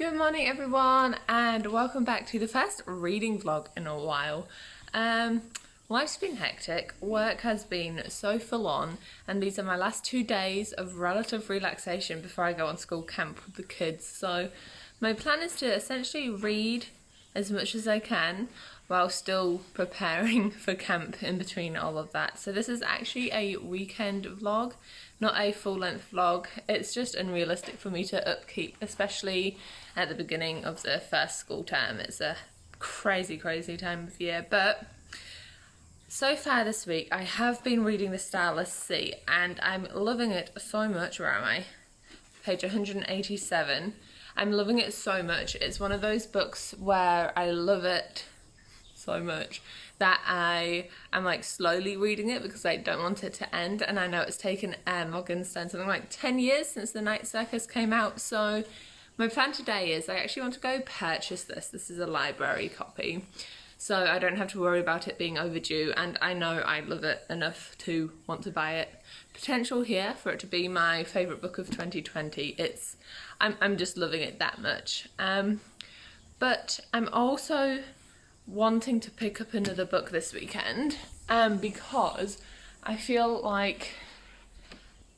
Good morning everyone and welcome back to the first reading vlog in a while. Life's been hectic, work has been so full on, and these are my last 2 days of relative relaxation before I go on school camp with the kids. So my plan is to essentially read as much as I can while still preparing for camp in between all of that. So this is actually a weekend vlog, not a full-length vlog. It's just unrealistic for me to upkeep, especially at the beginning of the first school term. It's a crazy time of year, but so far this week I have been reading The Starless Sea and I'm loving it so much. Where am I? Page 187. I'm loving it so much. It's one of those books where I love it so much that I am like slowly reading it because I don't want it to end, and I know it's taken Morgan something like 10 years since The Night Circus came out. So my plan today is I actually want to go purchase this. This is a library copy, so I don't have to worry about it being overdue, and I know I love it enough to want to buy it. Potential here for it to be my favourite book of 2020. I'm just loving it that much. But I'm also wanting to pick up another book this weekend because I feel like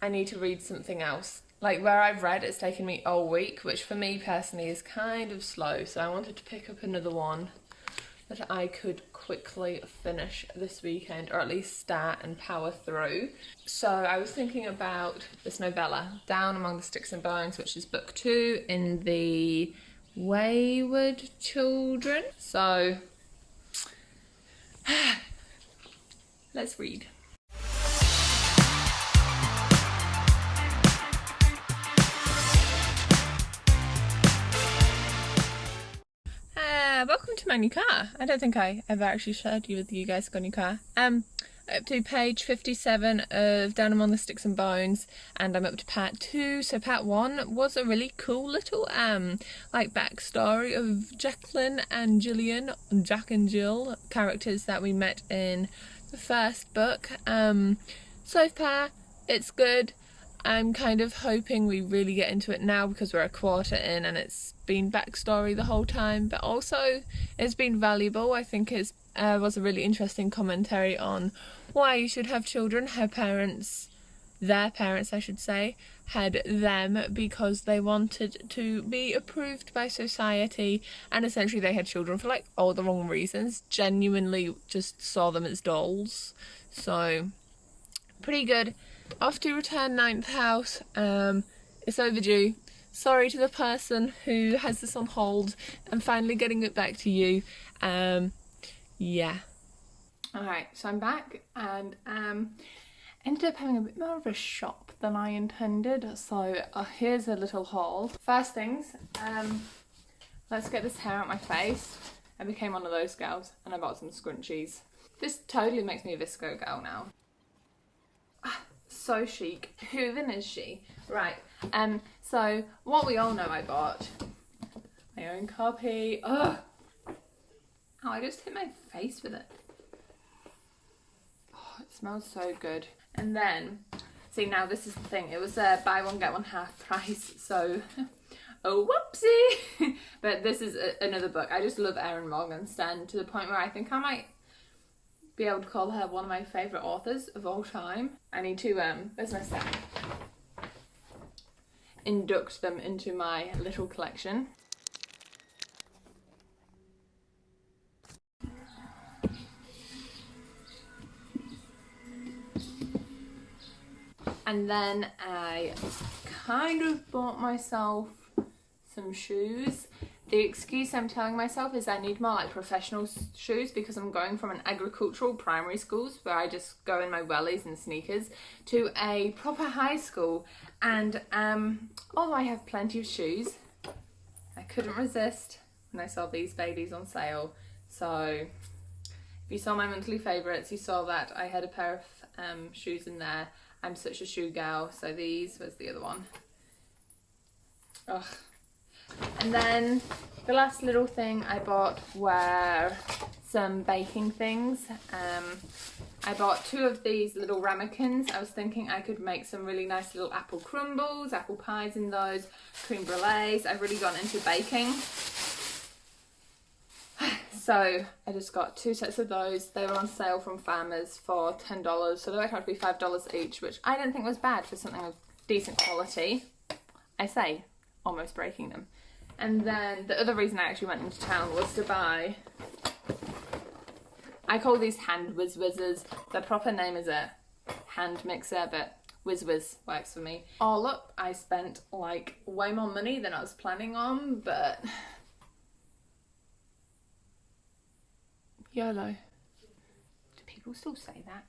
I need to read something else. Like where I've read, it's taken me all week, which for me personally is kind of slow. So I wanted to pick up another one that I could quickly finish this weekend, or at least start and power through. So I was thinking about this novella, Down Among the Sticks and Bones, which is book 2 in the Wayward Children. So let's read. Welcome to my new car. I don't think I ever actually shared with you guys got a new car. Up to page 57 of Down Among the Sticks and Bones, and I'm up to part 2. So part 1 was a really cool little like backstory of Jacqueline and Gillian, Jack and Jill, characters that we met in the first book. So far it's good. I'm kind of hoping we really get into it now because we're a quarter in and it's been backstory the whole time, but also it's been valuable. I think it was a really interesting commentary on why you should have children, how their parents I should say, had them because they wanted to be approved by society, and essentially they had children for like all the wrong reasons, genuinely just saw them as dolls. So pretty good. Off to return Ninth House. It's overdue. Sorry to the person who has this on hold. I'm finally getting it back to you. Yeah. Alright, so I'm back and ended up having a bit more of a shop than I intended. So here's a little haul. First things, let's get this hair out my face. I became one of those girls and I bought some scrunchies. This totally makes me a Visco girl now. So chic. Who even is she? Right, so what we all know I bought. My own copy. Ugh! Oh, I just hit my face with it. Oh, it smells so good. And then, see, now this is the thing. It was buy one get one half price, so oh whoopsie! But this is another book. I just love Erin Morgenstern to the point where I think I might be able to call her one of my favourite authors of all time. I need to, where's my stack? Induct them into my little collection. And then I kind of bought myself some shoes. The excuse I'm telling myself is I need more like professional shoes because I'm going from an agricultural primary schools where I just go in my wellies and sneakers to a proper high school, and although I have plenty of shoes, I couldn't resist when I saw these babies on sale. So if you saw my monthly favourites, you saw that I had a pair of shoes in there. I'm such a shoe gal. So these, where's the other one? Ugh. And then the last little thing I bought were some baking things. I bought 2 of these little ramekins. I was thinking I could make some really nice little apple crumbles, apple pies in those, cream brulees. I've really gone into baking. So I just got 2 sets of those. They were on sale from Farmers for $10, so they worked out to be $5 each, which I didn't think was bad for something of decent quality. I say, almost breaking them. And then the other reason I actually went into town was to buy, I call these hand whiz-whizzes. The proper name is a hand mixer, but whiz-whiz works for me. All up, I spent like way more money than I was planning on, but YOLO. Do people still say that?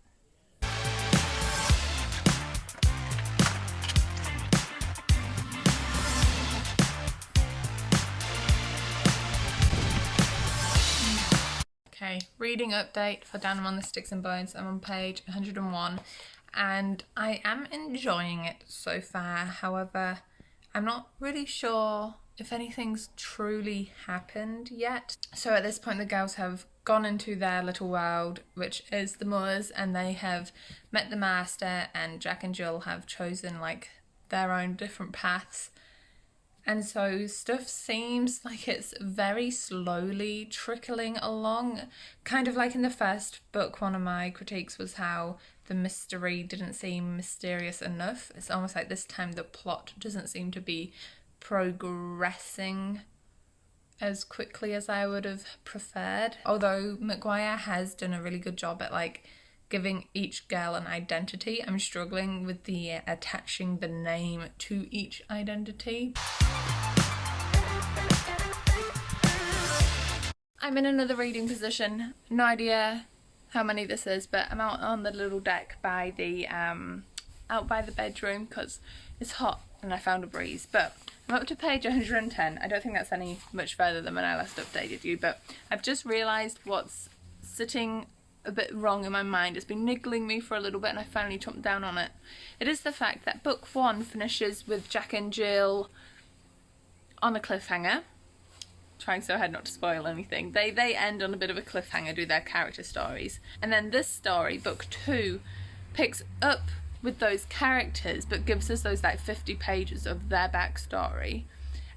Okay, reading update for Down Among the Sticks and Bones. I'm on page 101 and I am enjoying it so far. However, I'm not really sure if anything's truly happened yet. So at this point the girls have gone into their little world, which is the moors, and they have met the master, and Jack and Jill have chosen like their own different paths. And so stuff seems like it's very slowly trickling along. Kind of like in the first book, one of my critiques was how the mystery didn't seem mysterious enough. It's almost like this time the plot doesn't seem to be progressing as quickly as I would have preferred. Although Maguire has done a really good job at like giving each girl an identity. I'm struggling with the attaching the name to each identity. I'm in another reading position. No idea how many this is, but I'm out on the little deck by the out by the bedroom because it's hot and I found a breeze. But I'm up to page 110. I don't think that's any much further than when I last updated you, but I've just realised what's sitting a bit wrong in my mind. It's been niggling me for a little bit and I finally chomped down on it. It is the fact that book 1 finishes with Jack and Jill on a cliffhanger. Trying so hard not to spoil anything. They end on a bit of a cliffhanger, do their character stories. And then this story, book 2, picks up with those characters but gives us those like 50 pages of their backstory.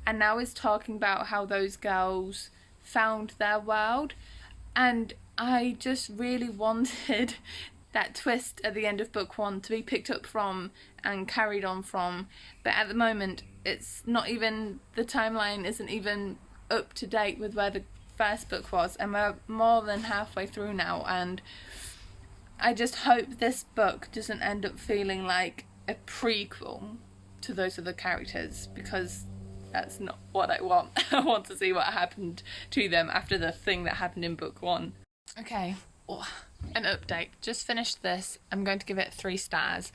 And now is talking about how those girls found their world. And I just really wanted that twist at the end of book 1 to be picked up from and carried on from, but at the moment it's not even, the timeline isn't even up to date with where the first book was, and we're more than halfway through now, and I just hope this book doesn't end up feeling like a prequel to those other characters, because that's not what I want. I want to see what happened to them after the thing that happened in book 1. Okay, an update. Just finished this. I'm going to give it 3 stars.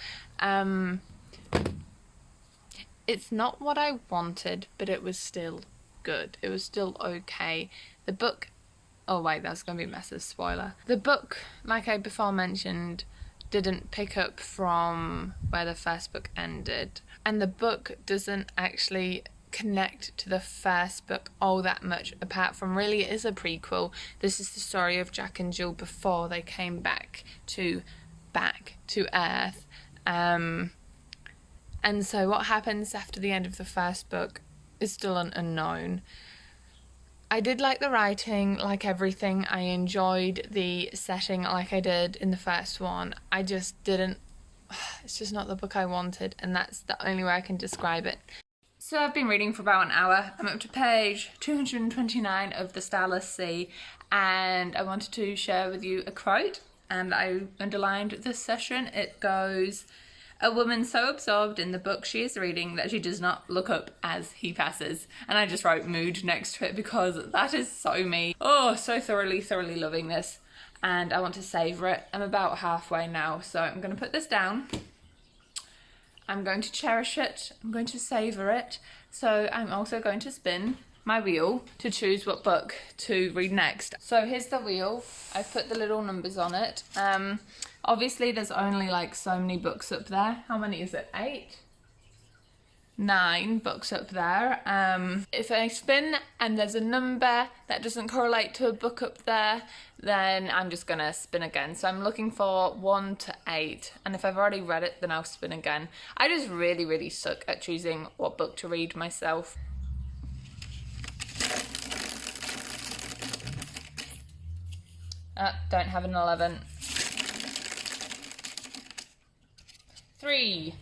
It's not what I wanted, but it was still good. It was still okay. The book... Oh wait, that's going to be a massive spoiler. The book, like I before mentioned, didn't pick up from where the first book ended. And the book doesn't actually connect to the first book all that much, apart from really it is a prequel. This is the story of Jack and Jill before they came back to Earth, and so what happens after the end of the first book is still unknown. I did like the writing, like everything. I enjoyed the setting like I did in the first one. I just didn't, it's just not the book I wanted, and that's the only way I can describe it. So I've been reading for about an hour. I'm up to page 229 of The Starless Sea, and I wanted to share with you a quote, and I underlined this session. It goes, "A woman so absorbed in the book she is reading that she does not look up as he passes." And I just wrote mood next to it because that is so me. Oh, so thoroughly loving this, and I want to savour it. I'm about halfway now, so I'm going to put this down. I'm going to cherish it, I'm going to savour it, so I'm also going to spin my wheel to choose what book to read next. So here's the wheel, I've put the little numbers on it. Obviously there's only like so many books up there. How many is it? 8? 9 books up there. If I spin and there's a number that doesn't correlate to a book up there, then I'm just gonna spin again. So I'm looking for 1 to 8, and if I've already read it, then I'll spin again. I just really suck at choosing what book to read myself. Don't have an 11. 3.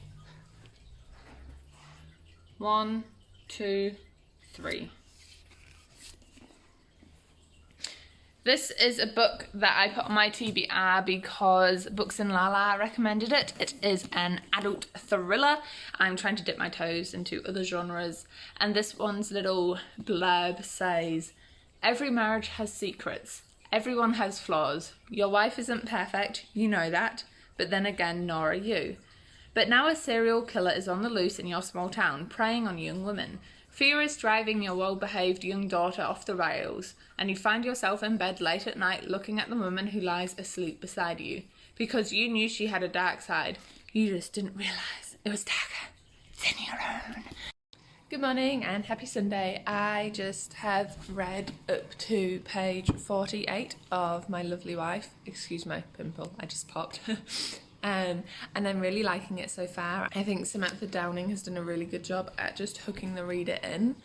1, 2, 3. This is a book that I put on my TBR because Books in Lala recommended it. It is an adult thriller. I'm trying to dip my toes into other genres, and this one's little blurb says, "Every marriage has secrets. Everyone has flaws. Your wife isn't perfect, you know that, but then again, nor are you. But now a serial killer is on the loose in your small town, preying on young women. Fear is driving your well-behaved young daughter off the rails, and you find yourself in bed late at night looking at the woman who lies asleep beside you. Because you knew she had a dark side, you just didn't realise it was darker than your own." Good morning and happy Sunday. I just have read up to page 48 of My Lovely Wife. Excuse my pimple, I just popped. And I'm really liking it so far. I think Samantha Downing has done a really good job at just hooking the reader in.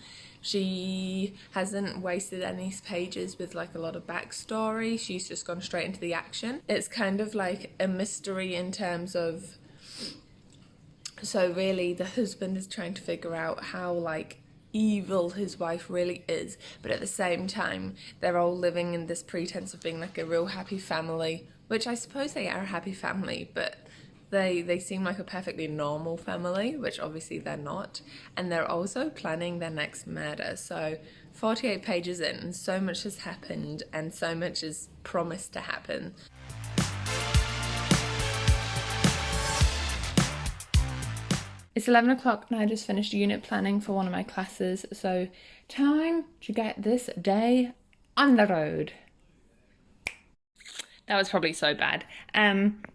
She hasn't wasted any pages with like a lot of backstory. She's just gone straight into the action. It's kind of like a mystery in terms of, so really the husband is trying to figure out how like evil his wife really is, but at the same time they're all living in this pretense of being like a real happy family, which I suppose they are a happy family, but they seem like a perfectly normal family, which obviously they're not, and they're also planning their next murder. So 48 pages in and so much has happened and so much is promised to happen. It's 11 o'clock and I just finished unit planning for one of my classes, so time to get this day on the road. That was probably so bad.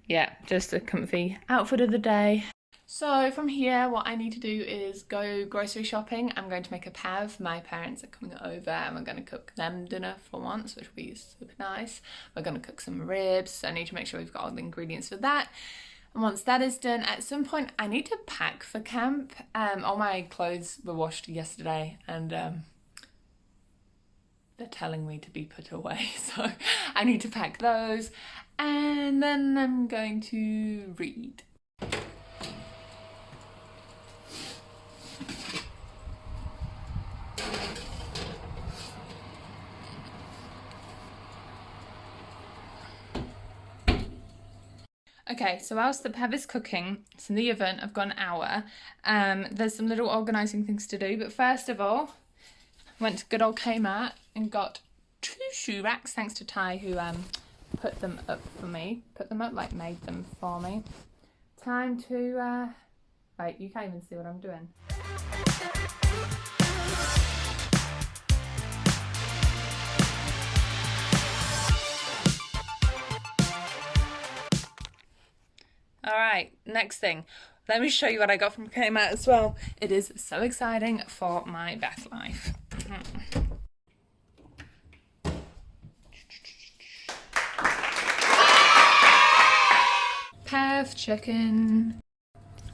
Yeah, just a comfy outfit of the day. So from here, what I need to do is go grocery shopping. I'm going to make a pav. My parents are coming over and we're going to cook them dinner for once, which will be super nice. We're going to cook some ribs, so I need to make sure we've got all the ingredients for that. And once that is done, at some point I need to pack for camp. All my clothes were washed yesterday and they're telling me to be put away, so I need to pack those, and then I'm going to read. Okay, so whilst the pav is cooking, it's in the oven, I've got an hour. There's some little organising things to do, but first of all, went to good old Kmart and got 2 shoe racks, thanks to Ty, who put them up for me. Put them up, like made them for me. Time to, wait, you can't even see what I'm doing. Alright, next thing. Let me show you what I got from Kmart as well. It is so exciting for my bath life. Pav chicken.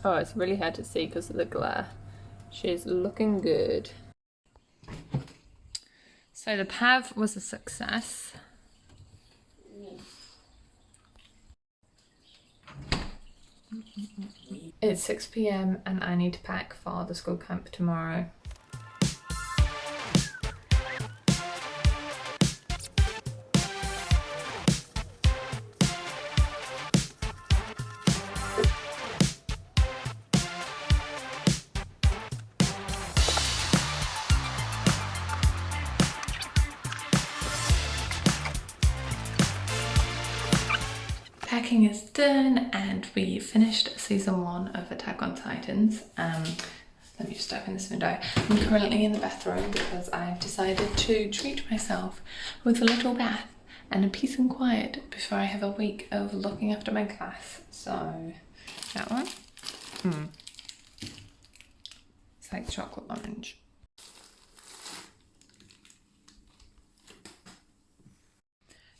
Oh, it's really hard to see because of the glare. She's looking good. So the pav was a success. It's 6 PM and I need to pack for the school camp tomorrow. Packing is done and we finished season 1 of Attack on Titans. Let me just open this window. I'm currently in the bathroom because I've decided to treat myself with a little bath and a peace and quiet before I have a week of looking after my class. So that one. like chocolate orange.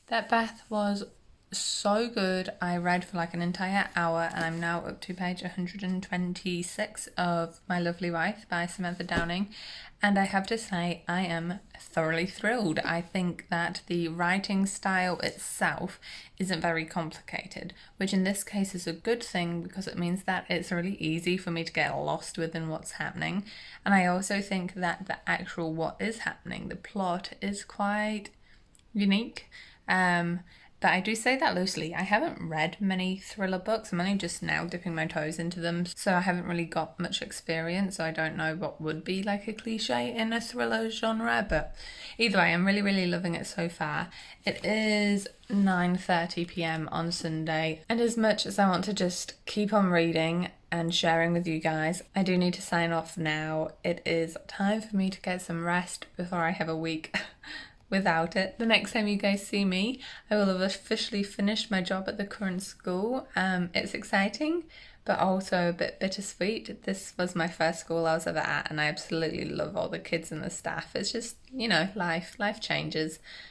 That bath was so good. I read for like an entire hour and I'm now up to page 126 of My Lovely Wife by Samantha Downing, and I have to say I am thoroughly thrilled. I think that the writing style itself isn't very complicated, which in this case is a good thing because it means that it's really easy for me to get lost within what's happening. And I also think that the actual what is happening, the plot, is quite unique. But I do say that loosely. I haven't read many thriller books. I'm only just now dipping my toes into them, so I haven't really got much experience, so I don't know what would be like a cliche in a thriller genre, but either way, I'm really, really loving it so far. It is 9:30 p.m. on Sunday, and as much as I want to just keep on reading and sharing with you guys, I do need to sign off now. It is time for me to get some rest before I have a week without it. The next time you guys see me, I will have officially finished my job at the current school. It's exciting, but also a bit bittersweet. This was my first school I was ever at, and I absolutely love all the kids and the staff. It's just, you know, life changes.